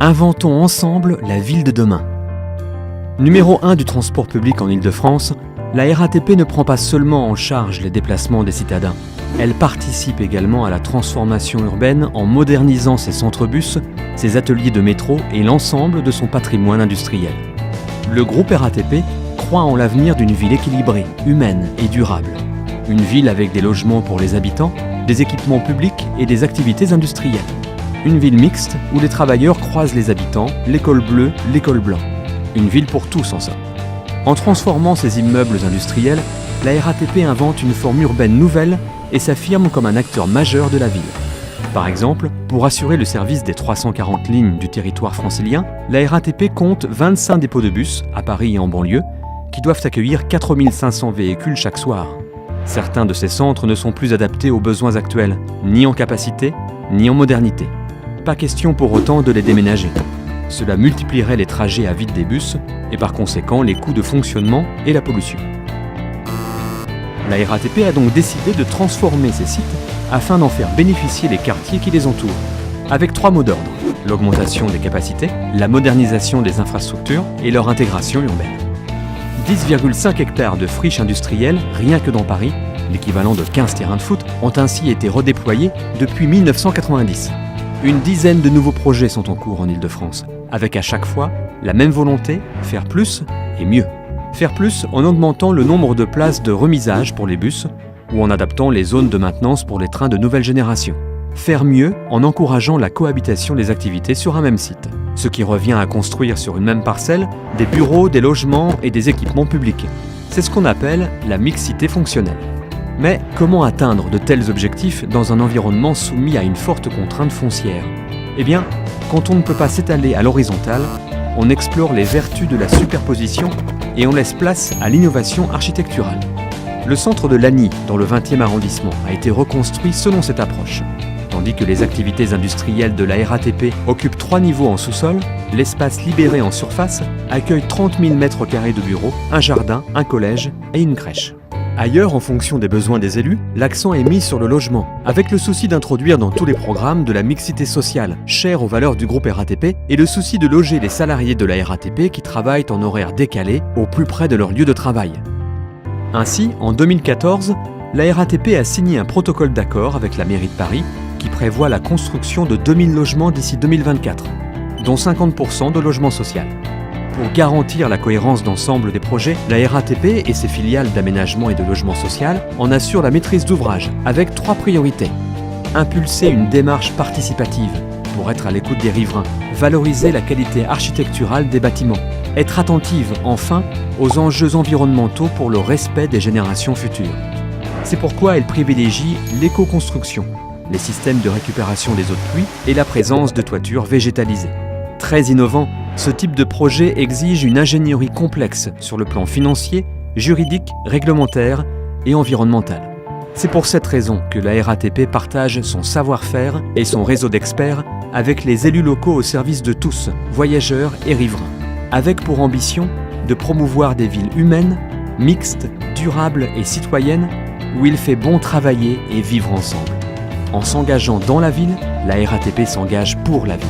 Inventons ensemble la ville de demain. Numéro 1 du transport public en Île-de-France, la RATP ne prend pas seulement en charge les déplacements des citadins. Elle participe également à la transformation urbaine en modernisant ses centres-bus, ses ateliers de métro et l'ensemble de son patrimoine industriel. Le groupe RATP croit en l'avenir d'une ville équilibrée, humaine et durable. Une ville avec des logements pour les habitants, des équipements publics et des activités industrielles. Une ville mixte où les travailleurs croisent les habitants, l'école bleue, l'école blanc. Une ville pour tous en somme. En transformant ces immeubles industriels, la RATP invente une forme urbaine nouvelle et s'affirme comme un acteur majeur de la ville. Par exemple, pour assurer le service des 340 lignes du territoire francilien, la RATP compte 25 dépôts de bus, à Paris et en banlieue, qui doivent accueillir 4500 véhicules chaque soir. Certains de ces centres ne sont plus adaptés aux besoins actuels, ni en capacité, ni en modernité. Pas question pour autant de les déménager. Cela multiplierait les trajets à vide des bus et par conséquent les coûts de fonctionnement et la pollution. La RATP a donc décidé de transformer ces sites afin d'en faire bénéficier les quartiers qui les entourent, avec 3 mots d'ordre: l'augmentation des capacités, la modernisation des infrastructures et leur intégration urbaine. 10,5 hectares de friches industrielles, rien que dans Paris, l'équivalent de 15 terrains de foot, ont ainsi été redéployés depuis 1990. Une dizaine de nouveaux projets sont en cours en Île-de-France, avec à chaque fois la même volonté, faire plus et mieux. Faire plus en augmentant le nombre de places de remisage pour les bus ou en adaptant les zones de maintenance pour les trains de nouvelle génération. Faire mieux en encourageant la cohabitation des activités sur un même site, ce qui revient à construire sur une même parcelle des bureaux, des logements et des équipements publics. C'est ce qu'on appelle la mixité fonctionnelle. Mais comment atteindre de tels objectifs dans un environnement soumis à une forte contrainte foncière ? Eh bien, quand on ne peut pas s'étaler à l'horizontale, on explore les vertus de la superposition et on laisse place à l'innovation architecturale. Le centre de Lagny, dans le 20e arrondissement, a été reconstruit selon cette approche. Tandis que les activités industrielles de la RATP occupent 3 niveaux en sous-sol, l'espace libéré en surface accueille 30 000 m² de bureaux, un jardin, un collège et une crèche. Ailleurs, en fonction des besoins des élus, l'accent est mis sur le logement, avec le souci d'introduire dans tous les programmes de la mixité sociale, chère aux valeurs du groupe RATP, et le souci de loger les salariés de la RATP qui travaillent en horaire décalé, au plus près de leur lieu de travail. Ainsi, en 2014, la RATP a signé un protocole d'accord avec la mairie de Paris qui prévoit la construction de 2000 logements d'ici 2024, dont 50% de logements sociaux. Pour garantir la cohérence d'ensemble des projets, la RATP et ses filiales d'aménagement et de logement social en assurent la maîtrise d'ouvrage, avec 3 priorités. Impulser une démarche participative pour être à l'écoute des riverains, valoriser la qualité architecturale des bâtiments, être attentive, enfin, aux enjeux environnementaux pour le respect des générations futures. C'est pourquoi elle privilégie l'éco-construction, les systèmes de récupération des eaux de pluie et la présence de toitures végétalisées. Très innovant, ce type de projet exige une ingénierie complexe sur le plan financier, juridique, réglementaire et environnemental. C'est pour cette raison que la RATP partage son savoir-faire et son réseau d'experts avec les élus locaux au service de tous, voyageurs et riverains, avec pour ambition de promouvoir des villes humaines, mixtes, durables et citoyennes, où il fait bon travailler et vivre ensemble. En s'engageant dans la ville, la RATP s'engage pour la ville.